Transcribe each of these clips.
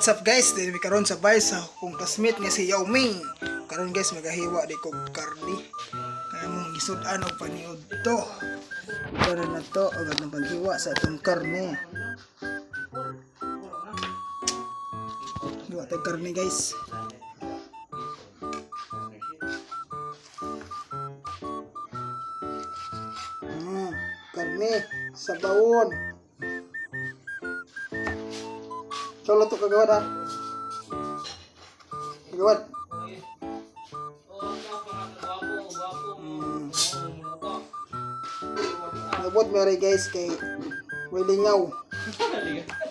What's up guys? Dili mi karon sa bahay sa kong classmate nga si Yao Ming. Karon guys magahiwa di kog karni. Kaya mong isud-an og paniud to. Karon na to agad ng paghiwa sa atong karne. Hiwa tay karne guys. Karne sa bawon. Solo to kagawad ha. Kagawad. Nabot mari guys kay wilingaw.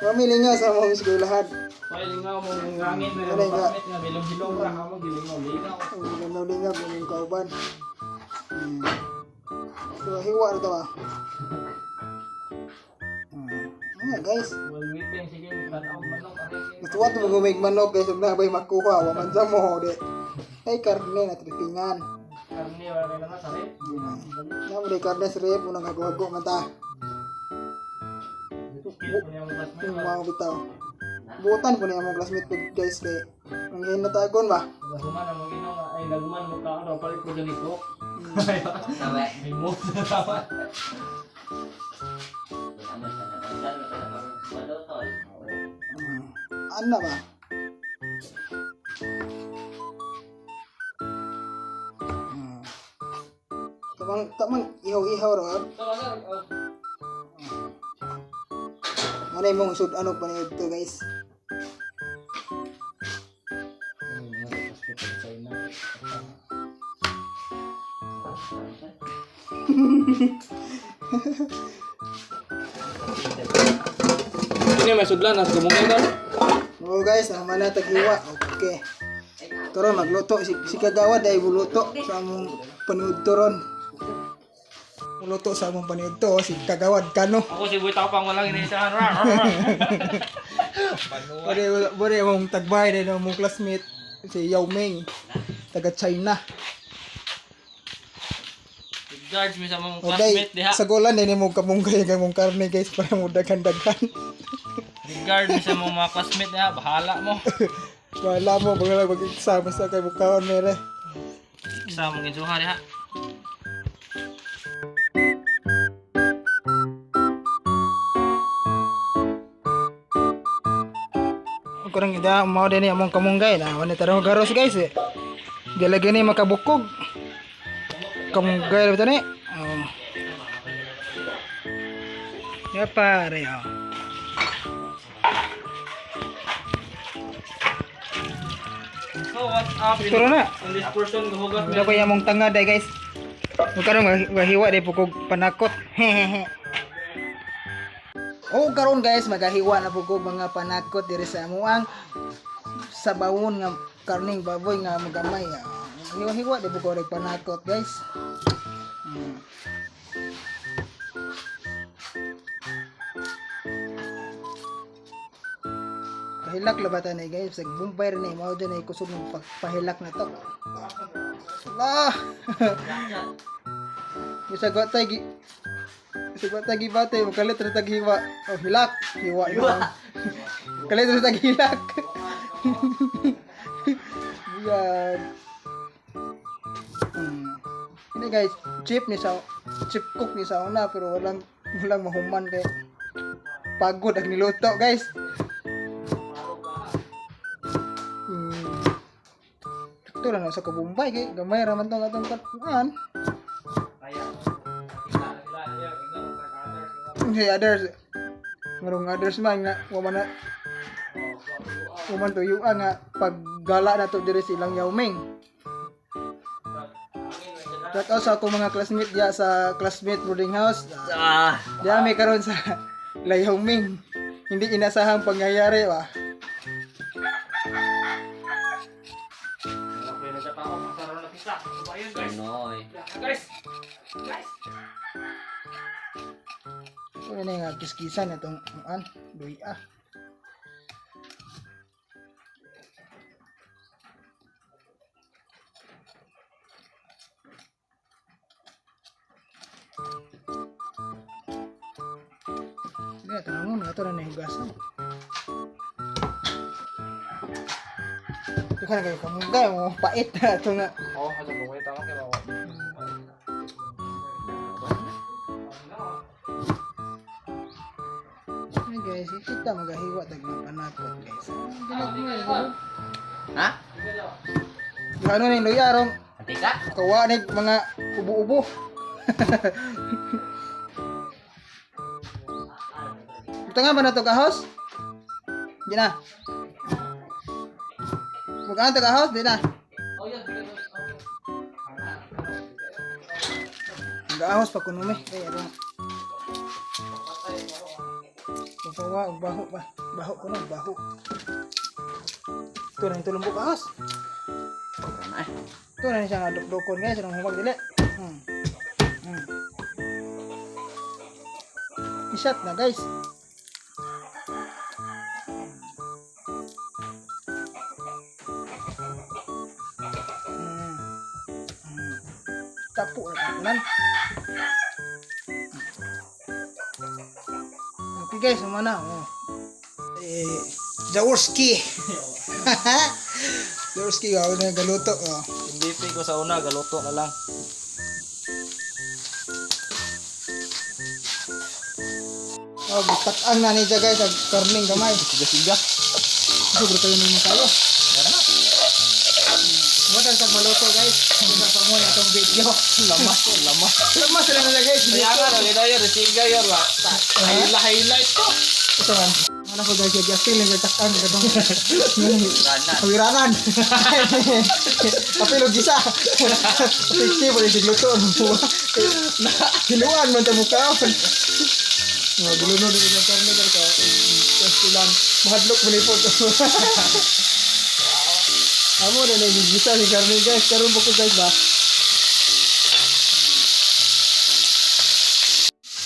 Kami lingaw sa mga eskwelahan. Wilingaw mo ngangin na bakit nga bilong-bilong ra mo gilingaw-lingaw. Lingaw yung kauban. So hiwa na to ba? Guys. Waiting sige tanaw manok Gusto ko ito magumig manok guys. Huwag na ba'y makuha. Waman sa mo. Ay karne na tripingan. karne wala na sarip. Namun di karne sarip. Unang hago-hago mata. Yung mga bitaw. Butan po niya mong classmate po guys. Kaya ang hinatagon ba? Laguman ang maginom ay laguman mo ka ano palit ko ganito. Ay mo na tama. Ano ba? Tamang ihaw-ihaw ron. Ano yung mong isud ano pa niyo ito guys? Ini may sudlan as kumungay daw. Oo guys, ang mana taghiwa. Okay. Turon magluto si kagawad ay buluto sa among paniud turon. Buluto sa among paniud to si kagawad kano. Ako si Boy Tapang walang iniisahan ra. Bore mong tagbay din ang mong classmate si Yao Ming taga China. Guards mi sa mong Okay, classmate diha. sa golan din mong kamunggay kay mong karne guys para mo daghan-daghan. Guard mi sa mong mga classmate diha, bahala mo. Wala mo bagalag mag-exam sa kay mukhaon mere. Sa mong insuha diha. Kurang ida mau din among kamunggay na wala taro garos guys eh. Di lagi ni makabukog. Kamunggay bitaw ni. Oh. Ya pare oh. So what's up? Turo na. In this person gahugat Wala pa among tanga day guys. Karon gahiwa day pukog panakot. Oh karon guys magahiwa na pugog mga panakot diri sa amuang sabawon nga karning baboy nga magamay. Hiwa-hiwa di pugog og panakot guys. Pahilak labatan ni guys, sa bumbay rin ni mao dyan ay kusog ng pahilak na to. Lah. Bisa gotay gi Sibat tagi batay, kalit ra tag hiwa. Oh, hilak. Hiwa. Kalit ra tag hilak. Yan. Ini guys, chip cook ni sa una pero walang mahuman kay pagod ang niluto guys. Ito lang sa kabumbay kay gamay ra man tong atong kuan. Hey others ngarong others man nga waman tuyuan nga paggala na to diri silang Yao Ming. Shout out sa akong mga classmate diya sa classmate boarding house. Diya may karon sa Yao Ming. Hindi inasahang pangyayari ba. So yun nga kiskisan itong luya. Sige, tanong mo na ito na nahigasan. Ikaw na kayo kamugay, mo pait na ito nga. Oh, asa ko kay tama kay bawa. Ay guys, kita magahiwa tag mga panakot guys. Ginagmay. Ha? Ano na yung luyarong Antika? kawa na yung mga ubo-ubo. Ito nga ba na ito kahos? Di na. Huwag ka na ito kahos? Di na. Oh, yan. Nag-ahos pa kuno may. Kaya ano. Upawa, baho ba? Baho ko na, baho. Ito na yung tulumbok ahos. Wala na eh. Ito na siya nga dukon guys. Anong humag dili. I-shot na guys. Tapo na tapunan. Okay guys, mana? Oh. Jaworski. Jaworski gawin na galuto. Oh. MVP ko sa una, galuto na lang. Oh, bitak-ang na niya guys, ang karning gamay. Siga-siga. Sobrang kayo nimo tayo. Yan na. Mudan sa maluto guys. Sa pamo na itong video. Lamas, lamas. Lama sila na guys. Kaya nga, nalita yun, resiga yun. Highlight ko. Ito man. Ano ko guys, yung Justin yung bitak-ang katong Rana. kawiranan. Kapilog gisa. Piksi mo yung sigluto. Hinuan man ta mukha. Bilunod din yung karne guys. Kastilan. Mahadlok mo ni po. Amo na nagigisa ni karne guys. Karoon po ko guys ba?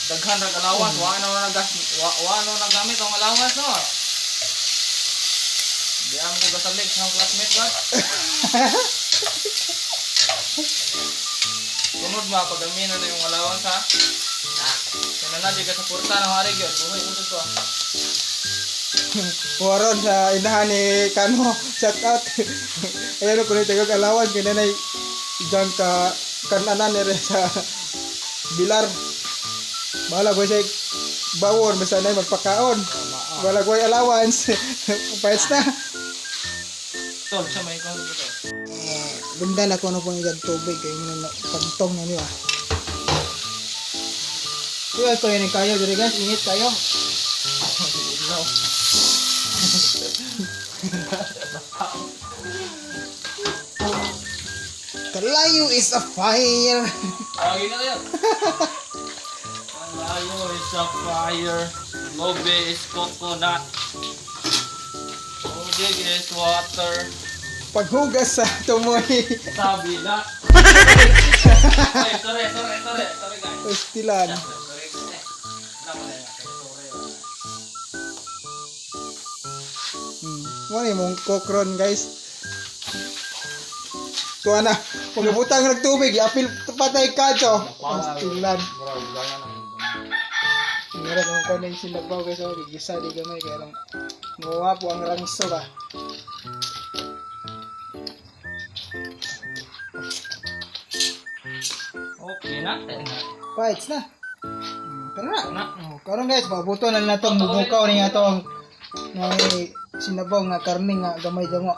Daghan ng allowance, wano nagamit ang allowance no. Di am ko gasalik sa classmate ba? Sunod ba pagaminan na yung allowance ha? Kaya na di ka sa purta ng hari gyud, buhay ko to. Waron sa inahan ni Kano. Shout out. Ayan ko na tagag alawan. Kaya na dyan ka kananan ni sa bilar. Bahala ko siya bawon. Basta na magpakaon. Bahala ko allowance. Pahits na. Tol, sa may kon dito. Lundan ako na po yung tubig. Kaya mo na pagtong na niyo. Kaya ito yun kayo. Diri guys, init kayo. Kalayo is a fire. Lagi na yan. Alayo is a fire. Lobe is coconut. Tubig is water. Paghugas sa tumoy. Sabi na. Ay, sorry guys. Pastilan. Ano yung mong kokron guys. Tuwa na. Pagkabutang nagtubig. Apil patay ka to. Pastilan. Meron kong kanin sinabaw guys. Gigisa di gamay. Kaya lang mawa po ang rangso ba. Okay na. Fights na. Tara na. Na. Karon guys, pabuto na na itong bubukaw ni nga itong sinabaw nga karne nga gamay damo.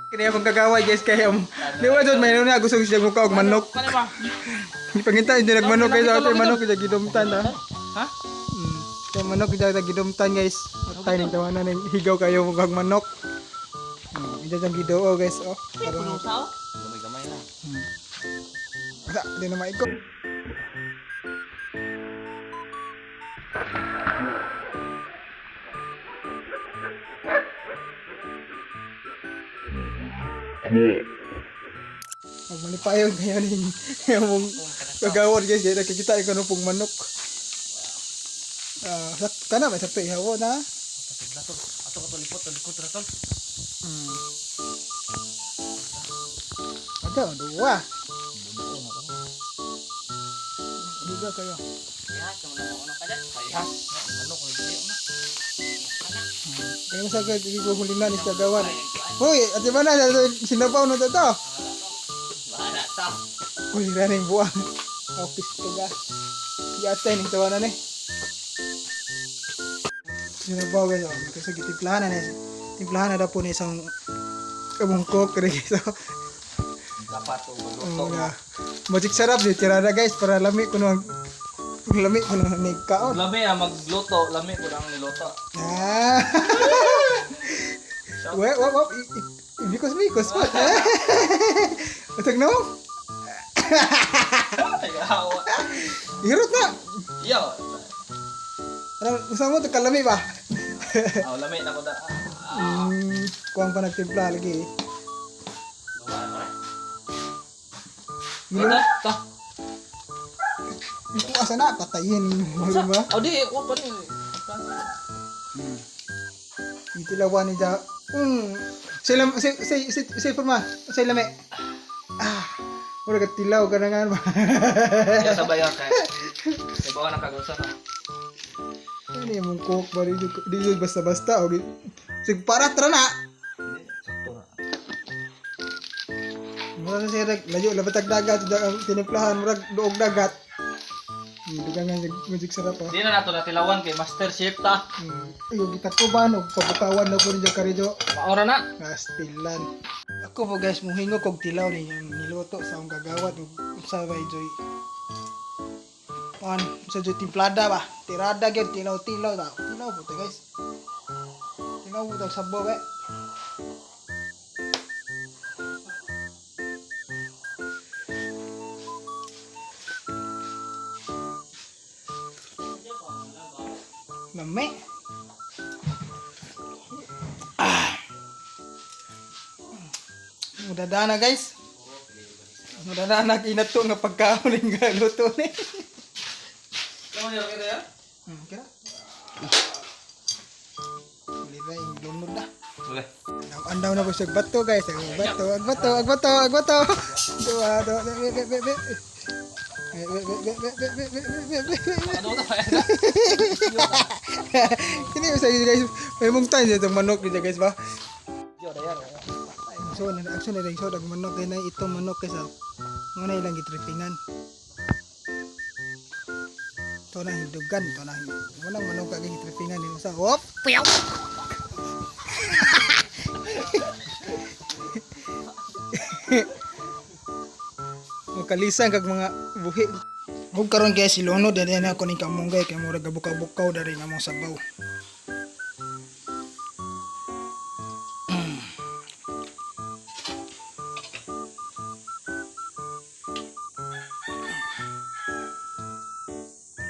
Kini akong kagaway guys kaya di ba dun may na gusto siya muka og manok. Kani ba? Ipangita hindi nagmanok guys ato manok kita gidumtan ha. Ha? Kaya manok kita gidumtan guys. Tay ning tawanan ning higaw kayo mukhang manok. Ito ang gidoo guys oh. Karon Pusaw? Gamay-gamay na. sa di na maikot. Magmanipayog ngayon yung mong kagawad guys. Kaya nakikita ko nung pong manok. Kana may sapi hawo na. Ato ka to likot ra tol. Ada dua. Liga kayo. Ya, cuma ano ka dyan? Ayas, manok na diyo na. Kaya mo sagad, hindi ko hulingan is kagawan. Hoy, ati ba na, sinabaw na to. Bahala to. Huli na rin buwang. Office to ga. Yatay, ning tawanan eh. Sinabaw guys, kasi timplahan na na. Timplahan na daw po na isang kamungkok. So, Dapat to magluto. magic sarap di tirada guys para lami ko nang nagkaon. Lami magluto, lami ko nang niluto. Ah. Wap. Bikos pa. Atag no? Nagawa. Hirot na. Yo. Ano, gusto mo to kalami ba? Lami na ko da. Kuang pa nagtimpla lagi. Ito, to. Ito asa na patayin mo ba? Di, ko pa rin. Itilawan ni Ja. Say forma. Say lami. Mura ka tilaw ka na nga ba? Ya sabay ka. Ibawa na kagunsa no. Ano yung cook ba? Di basta-basta. Sige, para tara na. Sakto na. Mura na siya, layo, labatag dagat, tinimplahan, mura doog dagat. Dugang nga, magic sarap ha. Di na nato natilawan kay Master Chef ta. Yung gitat ko ba, no? Pabukawan na po rin dyan karidyo. Maora na. Kastilan. Ako po guys, muhingo kog tilaw rin yung niluto sa akong gagawat. Sa bay joy. Sa joy timplada ba? Tirada gyud tilaw-tilaw. Tilaw po to guys. Tilaw po to sabo ba? Lami. Mudadana guys. Mudadana kinato nga pagkaon nga luto ni. Kamu yo kaya? Kira. Lira yung lunod na. Boleh. Andaw na ko siya bato guys. Agbato. Dua. Ano to? Kini bisa guys. May mong tayo itong manok dito guys ba? Yo dayar. So na rin so dag manok kay na ito manok kaysa ngana ilang gitripingan. To na hindugan to na. Wala manok kay gitripingan dito sa. Hop. Piyaw. Makalisan kag mga buhi. Ug karon guys silunod dali na ako ni kamunggay kay mura gabukaw-bukaw dari nga mong sabaw.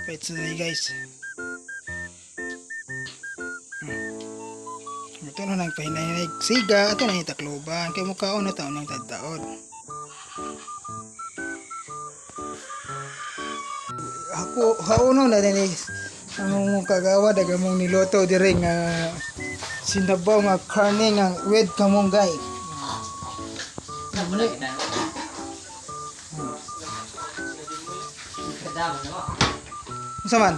Wait na guys. Ito na nang pahinay siga, ito na itakloban kay mukhaon na taon ng tadtaon. Ako hauno na din ang kagawa dagamong niloto dire nga sinabaw nga karne nga with kamunggay. Unsa man?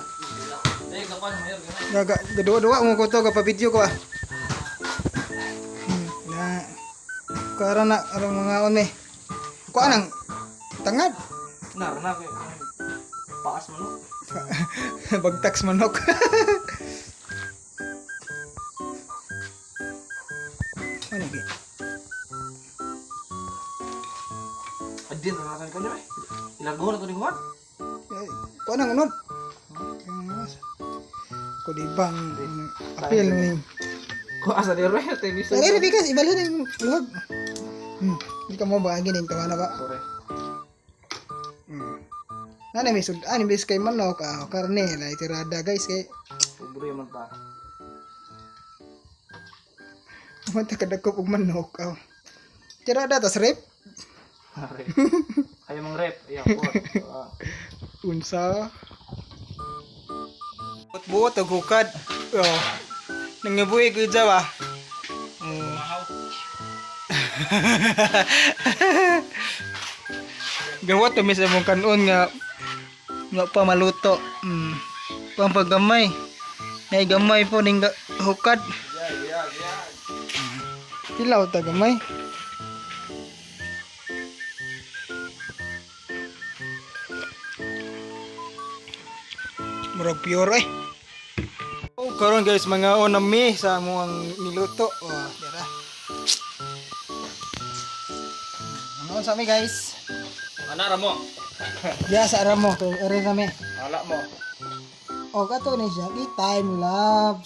Dai kapan mayor gana. Gadua-dua mo ko to ka pa video ko ah. Na karon na arang mga one. Ko anang tangad. Na kay paas mo no. Bagtax manok. Ano gi? Adin na kan kanyo eh. Ilago na to ni Juan. Ko anang unod. Ko di bang apil ni. Ko asa ni Roy te biso. Ay, bigas ibalhin ang luwag. Di ka mo ba gining tawa na ba? Sorry. Nana may sudan imbes kay manok karne la itirada guys kay Pobre man ta. manta kadagkop og manok tirada tas rep Are. Ayo mang rep. Ayo po. unsa buot og hukad nangabuhi ko jawa gawat to mis among kanon nga pa maluto pampagamay nay gamay po ning hukad. Hilaw ta gamay. Murag pure eh. Oh, karon guys, mga onami sa among niluto. Oh, dira. Ano sa mi guys? Ana ra mo. Ya sa ramo to, ere nami. Ala mo. Oh, kato ni siya, time lapse.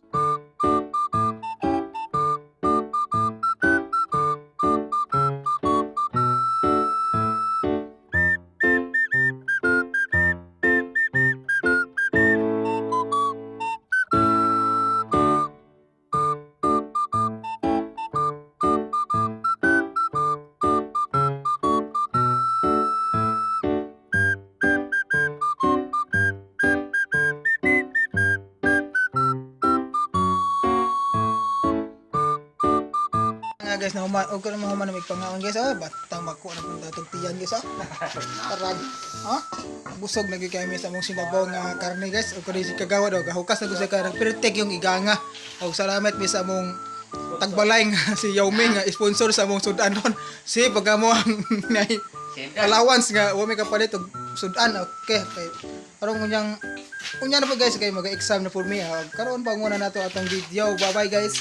Nga guys, na human, og ko na mahuman na may pangaon guys, oh, batang mako na pong datong tiyan guys, oh. Tarag, oh. Busog lagi kami sa mong sinabaw nga karne guys, og ko si kagawa daw, gahukas na ko sa karang pertek yung iganga. Og salamat mi sa mong tagbalay nga si Yao Ming nga sponsor sa mong sudanon. Si pagamo ang nay allowance nga wa may kapalit og sudan, okay. Okay. Karon unya na po guys kay mag-exam na for me. Karon pa muna nato atong video. Bye bye guys.